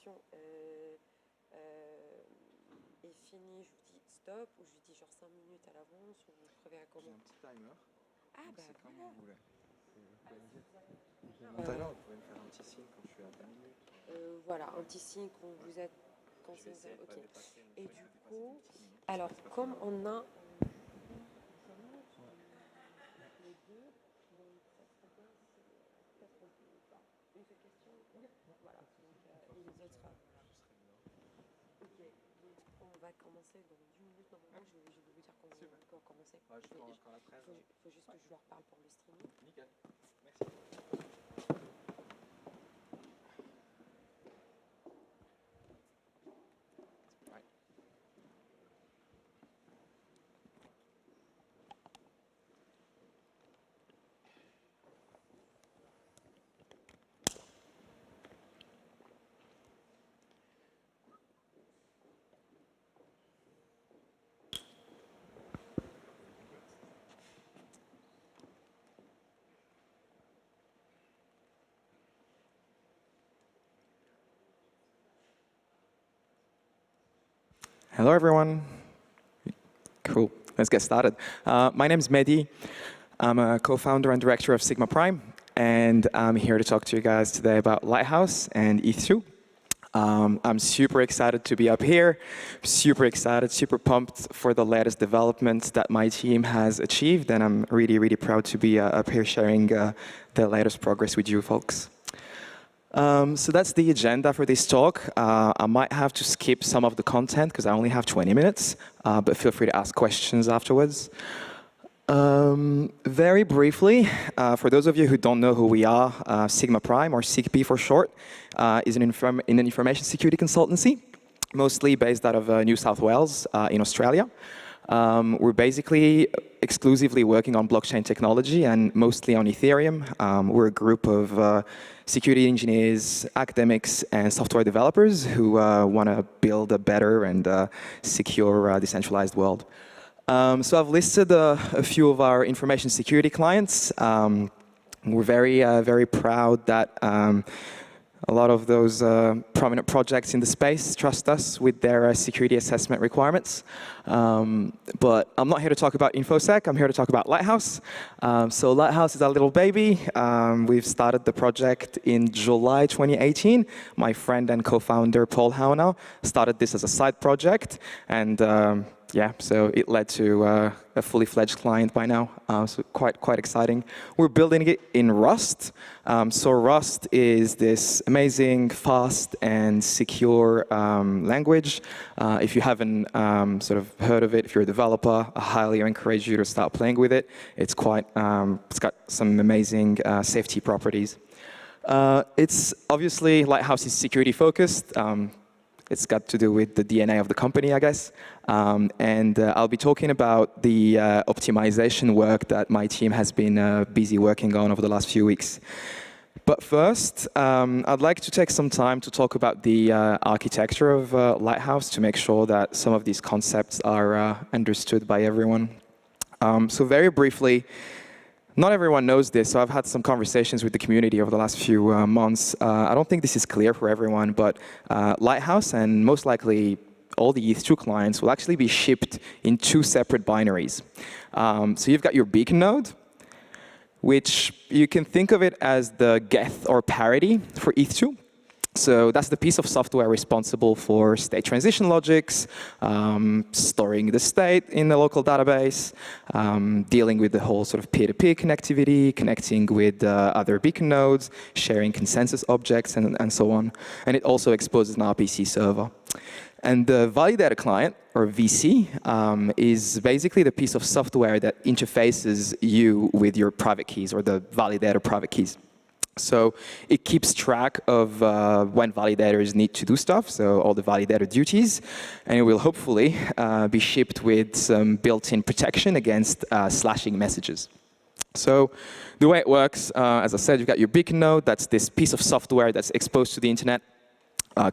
session est finie, je vous dis stop, ou je vous dis genre 5 minutes à l'avance, ou vous préférez comment? J'ai un petit timer. Ah bah c'est comme voilà. vous voulez. Mon timer, vous pouvez me faire un petit signe quand je suis à 2 minutes. Voilà, un petit signe qu'on vous a... Quand je vais essayer de pas ok. dépasser, Et mais du dépasser coup, d'une petite minute. alors comme on a... les deux, donc ça serait bien si peut-être on peut une seule question. Voilà, donc et les autres. Ok, donc on va commencer dans 10 minutes normalement. Je vais vous dire qu'on va commencer. Ouais, quand la presse. Il faut juste que je leur parle pour le streaming. Nickel. Merci. Hello, everyone. Cool. Let's get started. My name is Mehdi. I'm a co-founder and director of Sigma Prime, and I'm here to talk to you guys today about Lighthouse and Eth2. I'm super excited to be up here, super excited, super pumped for the latest developments that my team has achieved, and I'm really, really proud to be up here sharing the latest progress with you folks. So that's the agenda for this talk. I might have to skip some of the content because I only have 20 minutes, but feel free to ask questions afterwards. Very briefly, for those of you who don't know who we are, Sigma Prime, or SIGP for short, is an information security consultancy, mostly based out of New South Wales in Australia. We're basically exclusively working on blockchain technology and mostly on Ethereum. We're a group of security engineers, academics, and software developers who want to build a better and secure decentralized world. So I've listed a few of our information security clients. We're very proud that a lot of those prominent projects in the space trust us with their security assessment requirements. But I'm not here to talk about InfoSec, I'm here to talk about Lighthouse. So Lighthouse is our little baby. We've started the project in July 2018. My friend and co-founder, Paul Hauner, started this as a side project. And yeah, so it led to a fully fledged client by now, so quite exciting. We're building it in Rust. So Rust is this amazing, fast, and secure language. If you haven't sort of heard of it, if you're a developer, I highly encourage you to start playing with it. It's got some amazing safety properties. It's obviously Lighthouse is security focused. It's got to do with the DNA of the company, I guess. And I'll be talking about the optimization work that my team has been busy working on over the last few weeks. But first, I'd like to take some time to talk about the architecture of Lighthouse to make sure that some of these concepts are understood by everyone. So very briefly, not everyone knows this, so I've had some conversations with the community over the last few months. I don't think this is clear for everyone, but Lighthouse and most likely all the Eth2 clients will actually be shipped in 2 separate binaries. So you've got your beacon node, which you can think of it as the geth or parity for Eth2. So that's the piece of software responsible for state transition logics, storing the state in the local database, dealing with the whole sort of peer-to-peer connectivity, connecting with other beacon nodes, sharing consensus objects, and so on. And it also exposes an RPC server. And the validator client, or VC, is basically the piece of software that interfaces you with your private keys, or the validator private keys. So it keeps track of when validators need to do stuff, so all the validator duties, and it will hopefully be shipped with some built-in protection against slashing messages. So the way it works, as I said, you've got your beacon node. That's this piece of software that's exposed to the internet,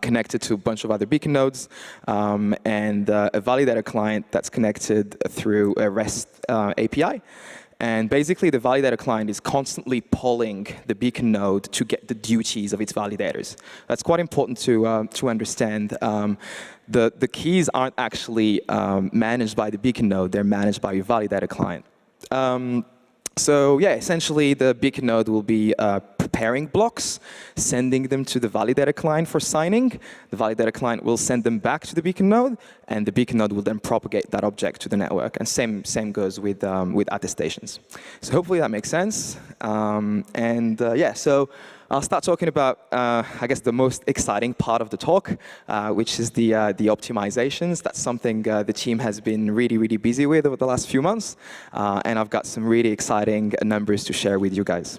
connected to a bunch of other beacon nodes, and a validator client that's connected through a REST API. And basically, the validator client is constantly polling the beacon node to get the duties of its validators. That's quite important to understand. The keys aren't actually managed by the beacon node. They're managed by your validator client. So yeah, essentially, the beacon node will be preparing blocks, sending them to the validator client for signing. The validator client will send them back to the beacon node, and the beacon node will then propagate that object to the network. And same goes with attestations. So hopefully that makes sense. Yeah, so I'll start talking about, I guess, the most exciting part of the talk, which is the optimizations. That's something the team has been really, really busy with over the last few months. And I've got some really exciting numbers to share with you guys.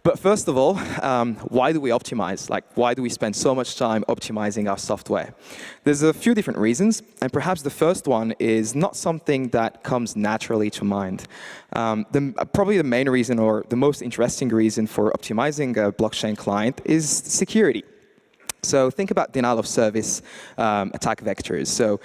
But first of all, why do we optimize? Like, why do we spend so much time optimizing our software? There's a few different reasons, and perhaps the first one is not something that comes naturally to mind. Probably the main reason, or the most interesting reason for optimizing a blockchain client is security. So think about denial of service attack vectors. So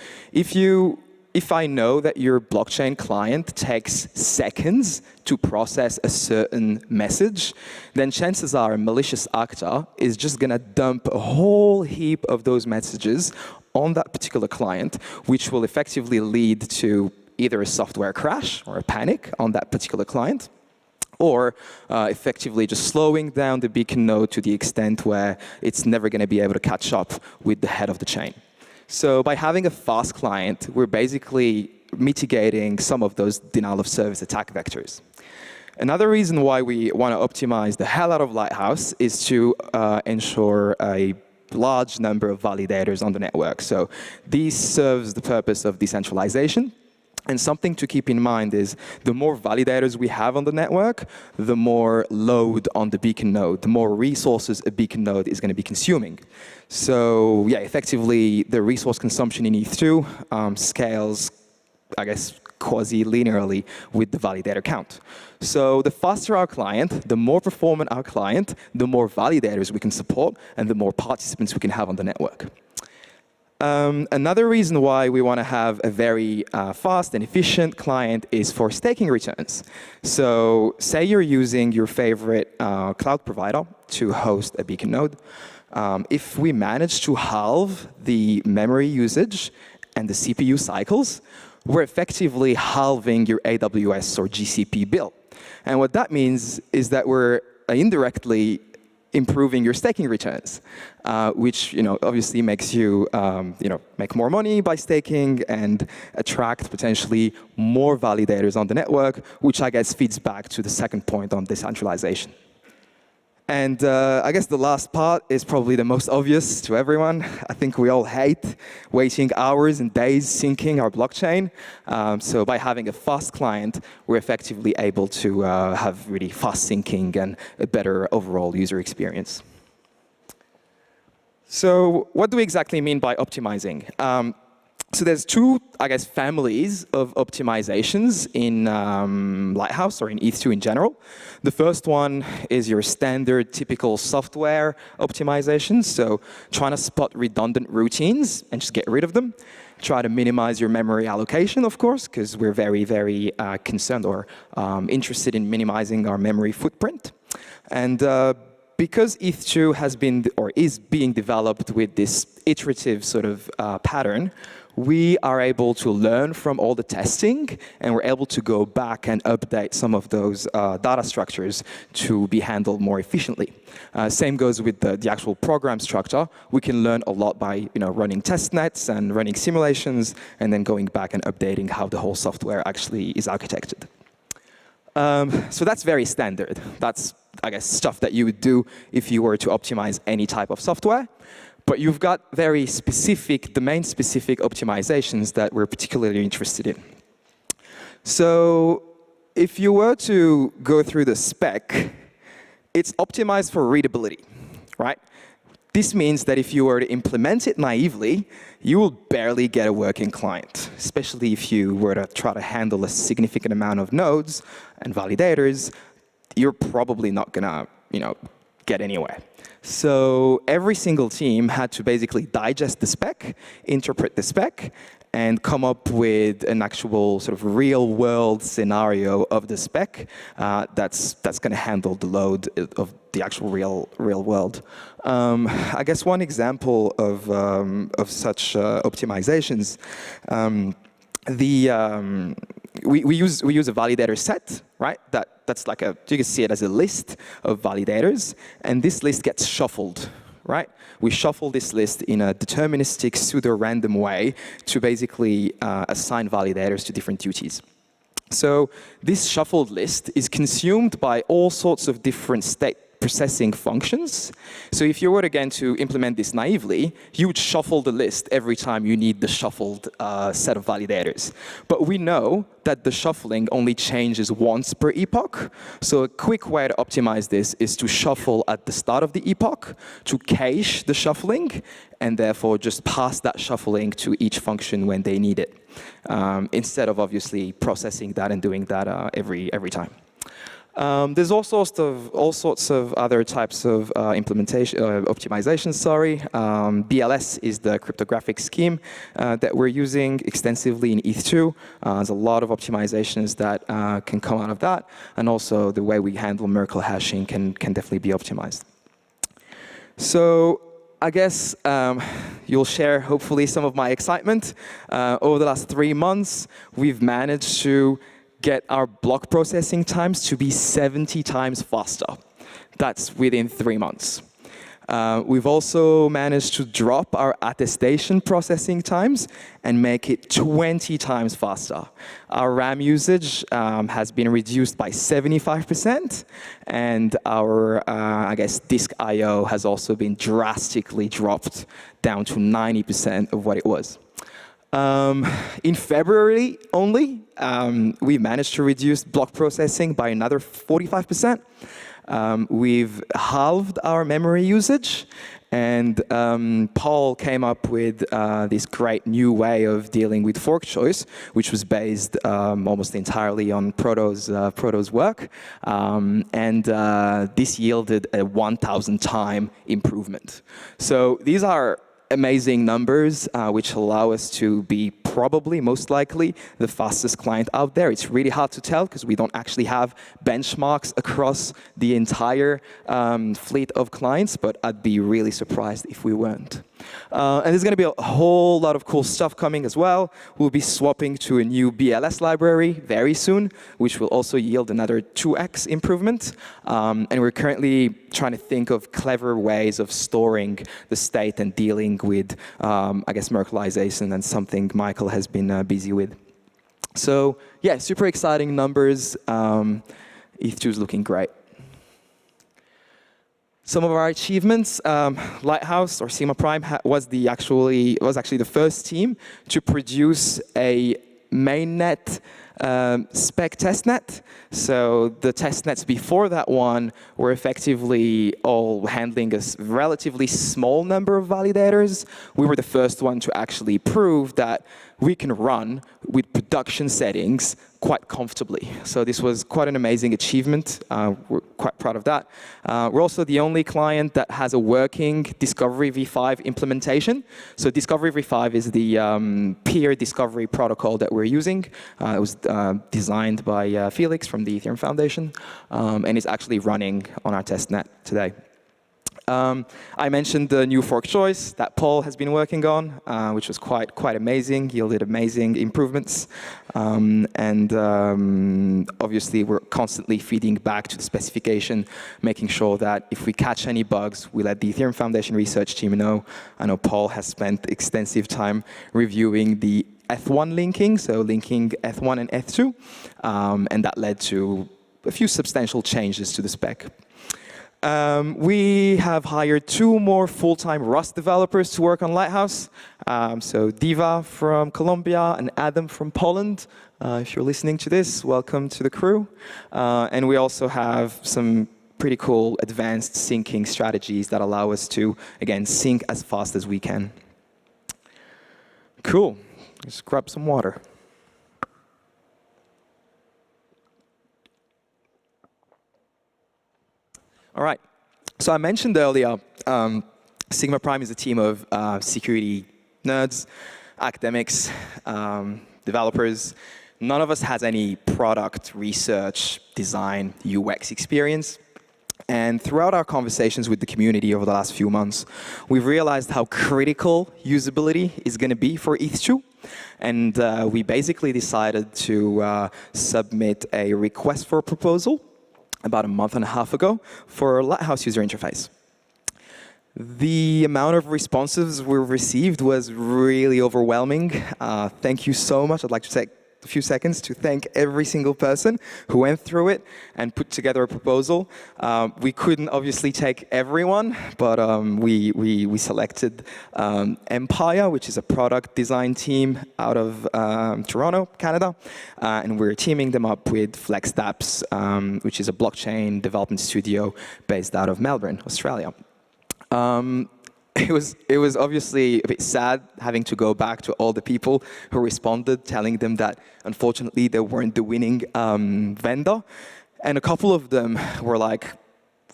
if I know that your blockchain client takes seconds to process a certain message, then chances are a malicious actor is just going to dump a whole heap of those messages on that particular client, which will effectively lead to either a software crash or a panic on that particular client, or effectively just slowing down the beacon node to the extent where it's never going to be able to catch up with the head of the chain. So by having a fast client, we're basically mitigating some of those denial of service attack vectors. Another reason why we want to optimize the hell out of Lighthouse is to ensure a large number of validators on the network. So this serves the purpose of decentralization. And something to keep in mind is the more validators we have on the network, the more load on the beacon node, the more resources a beacon node is going to be consuming. So yeah, effectively, the resource consumption in Eth2 scales, I guess, quasi-linearly with the validator count. So the faster our client, the more performant our client, the more validators we can support, and the more participants we can have on the network. Another reason why we want to have a very fast and efficient client is for staking returns. So say you're using your favorite cloud provider to host a beacon node. If we manage to halve the memory usage and the CPU cycles, we're effectively halving your AWS or GCP bill. And what that means is that we're indirectly improving your staking returns, which obviously makes you make more money by staking and attract potentially more validators on the network, which I guess feeds back to the second point on decentralization. And I guess the last part is probably the most obvious to everyone. I think we all hate waiting hours and days syncing our blockchain. So by having a fast client, we're effectively able to have really fast syncing and a better overall user experience. So what do we exactly mean by optimizing? So there's two, I guess, families of optimizations in Lighthouse or in Eth2 in general. The first one is your standard, typical software optimizations. So trying to spot redundant routines and just get rid of them. Try to minimize your memory allocation, of course, because we're very, very concerned or interested in minimizing our memory footprint. And because Eth2 has been or is being developed with this iterative sort of pattern, we are able to learn from all the testing, and we're able to go back and update some of those data structures to be handled more efficiently. Same goes with the actual program structure. We can learn a lot by running test nets and running simulations, and then going back and updating how the whole software actually is architected. So that's very standard. That's, I guess, stuff that you would do if you were to optimize any type of software. But you've got very specific, domain-specific optimizations that we're particularly interested in. So if you were to go through the spec, it's optimized for readability, right? This means that if you were to implement it naively, you will barely get a working client, especially if you were to try to handle a significant amount of nodes and validators. You're probably not going to, get anywhere. So every single team had to basically digest the spec, interpret the spec, and come up with an actual sort of real-world scenario of the spec that's going to handle the load of the actual real world. I guess one example of such optimizations, we use a validator set, right? That's like you can see it as a list of validators, and this list gets shuffled, right? We shuffle this list in a deterministic, pseudo-random way to basically assign validators to different duties. So this shuffled list is consumed by all sorts of different state processing functions. So if you were, again, to implement this naively, you would shuffle the list every time you need the shuffled set of validators. But we know that the shuffling only changes once per epoch. So a quick way to optimize this is to shuffle at the start of the epoch, to cache the shuffling, and therefore just pass that shuffling to each function when they need it, instead of obviously processing that and doing that every time. There's all sorts of other types of optimizations. BLS is the cryptographic scheme that we're using extensively in Eth2. There's a lot of optimizations that can come out of that, and also the way we handle Merkle hashing can definitely be optimized. So I guess you'll share, hopefully, some of my excitement. Over the last 3 months, we've managed to get our block processing times to be 70 times faster. That's within 3 months. We've also managed to drop our attestation processing times and make it 20 times faster. Our RAM usage has been reduced by 75%, and our, I guess, disk I/O has also been drastically dropped down to 90% of what it was. In February only, we managed to reduce block processing by another 45%. We've halved our memory usage, and Paul came up with this great new way of dealing with fork choice, which was based almost entirely on Proto's work, and this yielded a 1,000-time improvement. So these are amazing numbers, which allow us to be probably, most likely, the fastest client out there. It's really hard to tell because we don't actually have benchmarks across the entire fleet of clients, but I'd be really surprised if we weren't. And there's going to be a whole lot of cool stuff coming as well. We'll be swapping to a new BLS library very soon, which will also yield another 2x improvement. And we're currently trying to think of clever ways of storing the state and dealing with, I guess, Merkleization, and something Michael has been busy with. So yeah, super exciting numbers. Eth2 is looking great. Some of our achievements, Lighthouse or Sigma Prime was actually the first team to produce a mainnet spec testnet. So the testnets before that one were effectively all handling a relatively small number of validators. We were the first one to actually prove that we can run with production settings quite comfortably. So this was quite an amazing achievement. We're quite proud of that. We're also the only client that has a working Discovery v5 implementation. So Discovery v5 is the peer discovery protocol that we're using. It was designed by Felix from the Ethereum Foundation, and it's actually running on our testnet today. I mentioned the new fork choice that Paul has been working on, which was quite amazing, yielded amazing improvements. Obviously, we're constantly feeding back to the specification, making sure that if we catch any bugs, we let the Ethereum Foundation research team know. I know Paul has spent extensive time reviewing the Eth1 linking, so linking Eth1 and Eth2, and that led to a few substantial changes to the spec. We have hired 2 more full-time Rust developers to work on Lighthouse. So Diva from Colombia and Adam from Poland. If you're listening to this, welcome to the crew. And we also have some pretty cool advanced syncing strategies that allow us to, again, sync as fast as we can. Cool. Let's grab some water. All right. So I mentioned earlier, Sigma Prime is a team of security nerds, academics, developers. None of us has any product research, design, UX experience. And throughout our conversations with the community over the last few months, we've realized how critical usability is going to be for Eth2. And we basically decided to submit a request for a proposal about a month and a half ago for a Lighthouse user interface. The amount of responses we received was really overwhelming. Thank you so much. I'd like to take a few seconds to thank every single person who went through it and put together a proposal. We couldn't obviously take everyone, but we selected Empire, which is a product design team out of Toronto, Canada, and we're teaming them up with FlexDApps, which is a blockchain development studio based out of Melbourne, Australia. It was obviously a bit sad having to go back to all the people who responded, telling them that unfortunately they weren't the winning vendor. And a couple of them were like,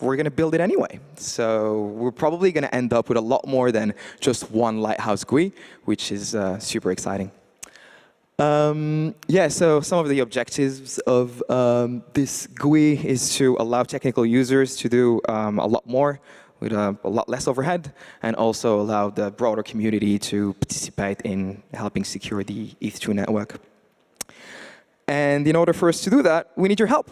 we're going to build it anyway. So we're probably going to end up with a lot more than just one Lighthouse GUI, which is super exciting. Yeah, so some of the objectives of this GUI is to allow technical users to do a lot more with a lot less overhead, and also allow the broader community to participate in helping secure the Eth2 network. And in order for us to do that, we need your help.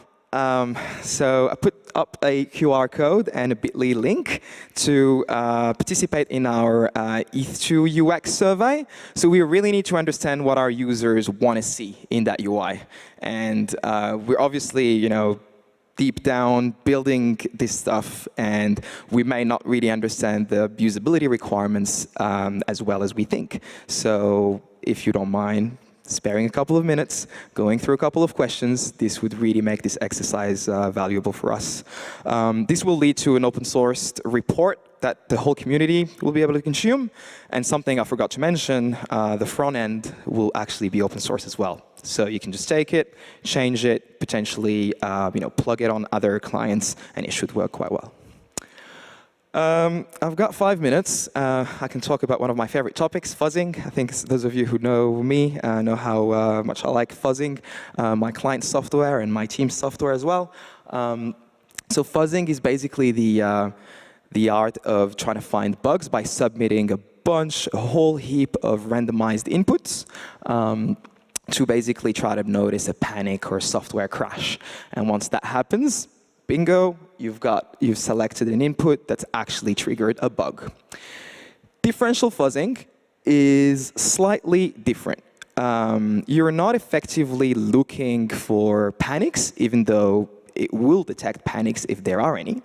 So I put up a QR code and a bit.ly link to participate in our Eth2 UX survey. So we really need to understand what our users want to see in that UI. And we're obviously, deep down building this stuff, and we may not really understand the usability requirements as well as we think. So if you don't mind sparing a couple of minutes, going through a couple of questions, this would really make this exercise valuable for us. This will lead to an open sourced report that the whole community will be able to consume. And something I forgot to mention, the front end will actually be open source as well. So you can just take it, change it, potentially plug it on other clients, and it should work quite well. I've got 5 minutes. I can talk about one of my favorite topics, fuzzing. I think those of you who know me know how much I like fuzzing my client software and my team's software as well. So fuzzing is basically the art of trying to find bugs by submitting a whole heap of randomized inputs to basically try to notice a panic or a software crash. And once that happens, bingo, you've selected an input that's actually triggered a bug. Differential fuzzing is slightly different. You're not effectively looking for panics, even though it will detect panics if there are any.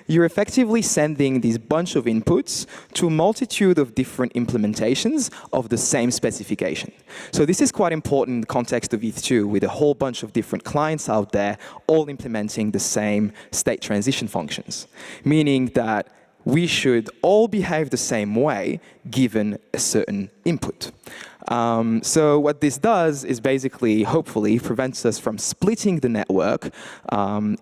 You're effectively sending this bunch of inputs to a multitude of different implementations of the same specification. So this is quite important in the context of Eth2, with a whole bunch of different clients out there all implementing the same state transition functions, meaning that we should all behave the same way given a certain input. So what this does is basically, hopefully, prevents us from splitting the network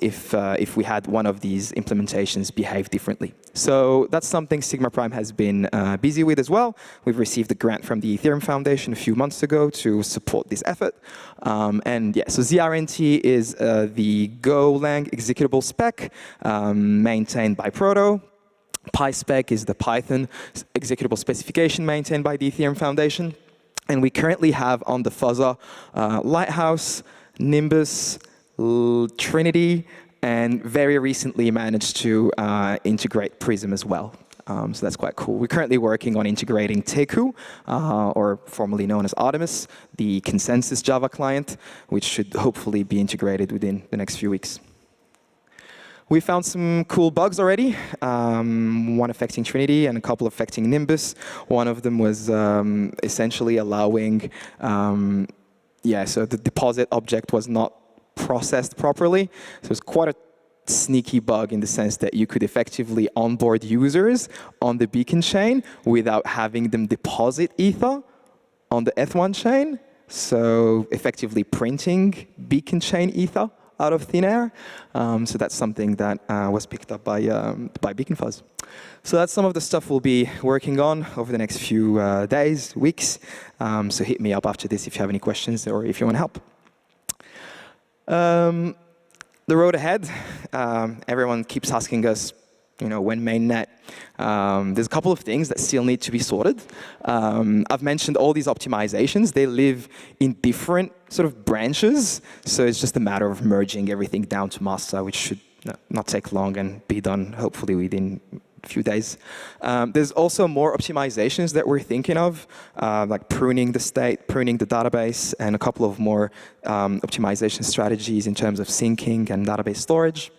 if we had one of these implementations behave differently. So that's something Sigma Prime has been busy with as well. We've received a grant from the Ethereum Foundation a few months ago to support this effort. And yeah, so ZRNT is the Golang executable spec maintained by Proto. PySpec is the Python executable specification maintained by the Ethereum Foundation. And we currently have on the fuzzer Lighthouse, Nimbus, Trinity, and very recently managed to integrate Prism as well. So that's quite cool. We're currently working on integrating Teku, or formerly known as Artemis, the consensus Java client, which should hopefully be integrated within the next few weeks. We found some cool bugs already, one affecting Trinity and a couple affecting Nimbus. One of them was essentially allowing, so the deposit object was not processed properly. So it was quite a sneaky bug in the sense that you could effectively onboard users on the beacon chain without having them deposit Ether on the Eth1 chain. So effectively printing beacon chain Ether out of thin air. So that's something that was picked up by Beacon Fuzz. So that's some of the stuff we'll be working on over the next few days, weeks. So hit me up after this if you have any questions or if you want to help. The road ahead, everyone keeps asking us, when mainnet. There's a couple of things that still need to be sorted. I've mentioned all these optimizations. They live in different sort of branches, so it's just a matter of merging everything down to master, which should not take long and be done hopefully within a few days. There's also more optimizations that we're thinking of, like pruning the state, pruning the database, and a couple of more optimization strategies in terms of syncing and database storage.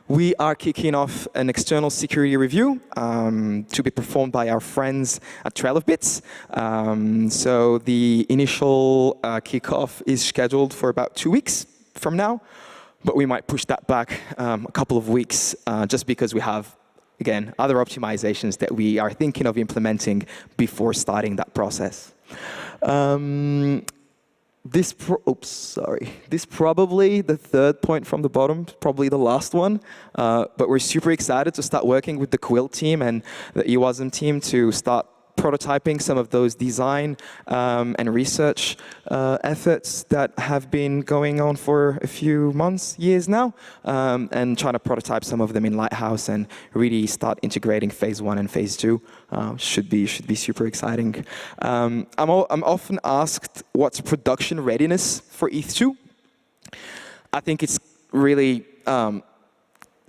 We are kicking off an external security review to be performed by our friends at Trail of Bits. So the initial kickoff is scheduled for about 2 weeks from now, but we might push that back a couple of weeks just because we have, again, other optimizations that we are thinking of before starting that process. This probably the third point from the bottom, probably the last one. But we're super excited to start working with the Quilt team and the EWASM team to start prototyping some of those design and research efforts that have been going on for a few months, years now, and trying to prototype some of them in Lighthouse and really start integrating phase 1 and phase 2. Should be super exciting. I'm often asked what's production readiness for Eth2. I think it's really,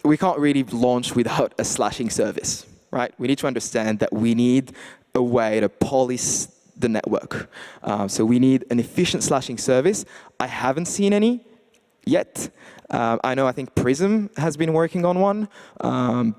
we can't really launch without a slashing service, right? We need to understand that we need a way to police the network. So we need an efficient slashing service. I haven't seen any yet. I think Prism has been working on one,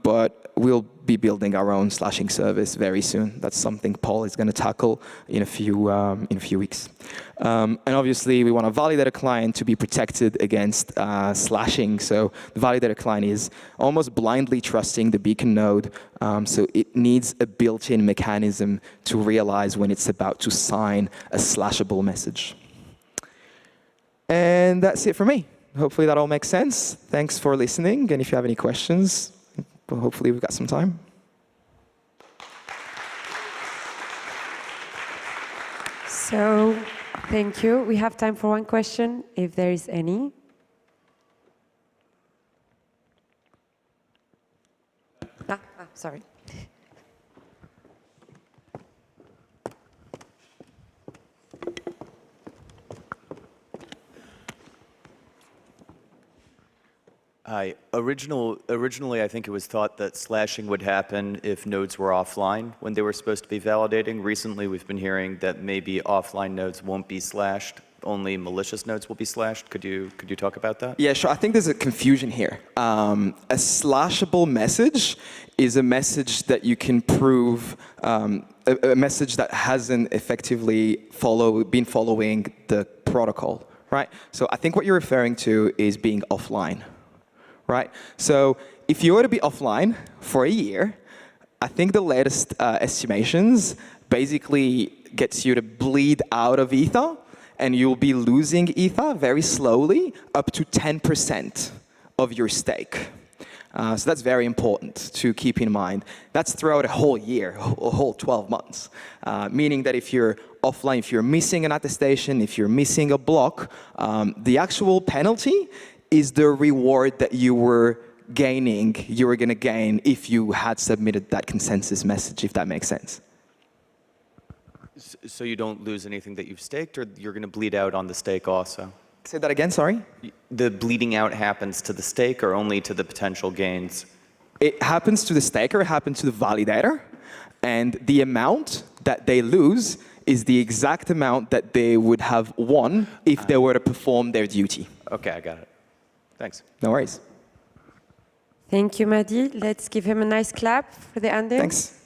but we'll be building our own slashing service very soon. That's something Paul is going to tackle in a few weeks. And obviously, we want a validator client to be protected against slashing. So the validator client is almost blindly trusting the beacon node. So it needs a built-in mechanism to realize when it's about to sign a slashable message. And that's it for me. Hopefully that all makes sense. Thanks for listening. And if you have any questions, well, hopefully we've got some time. So, thank you. We have time for one question, if there is any. Sorry. Hi. Originally, I think it was thought that slashing would happen if nodes were offline when they were supposed to be validating. Recently, we've been hearing that maybe offline nodes won't be slashed, only malicious nodes will be slashed. Could you talk about that? Yeah, sure. I think there's a confusion here. A slashable message is a message that you can prove, a message that hasn't effectively been following the protocol, right? So I think what you're referring to is being offline. Right? So if you were to be offline for a year, I think the latest estimations basically gets you to bleed out of Ether, and you'll be losing Ether very slowly, up to 10% of your stake. So that's very important to keep in mind. That's throughout a whole year, a whole 12 months. Meaning that if you're offline, if you're missing an attestation, if you're missing a block, the actual penalty is the reward that you were going to gain if you had submitted that consensus message, if that makes sense. So you don't lose anything that you've staked, or you're going to bleed out on the stake also? Say that again, sorry? The bleeding out happens to the stake or only to the potential gains? It happens to the staker, it happens to the validator, and the amount that they lose is the exact amount that they would have won if they were to perform their duty. Okay, I got it. Thanks. No worries. Thank you, Mehdi. Let's give him a nice clap for the ending. Thanks.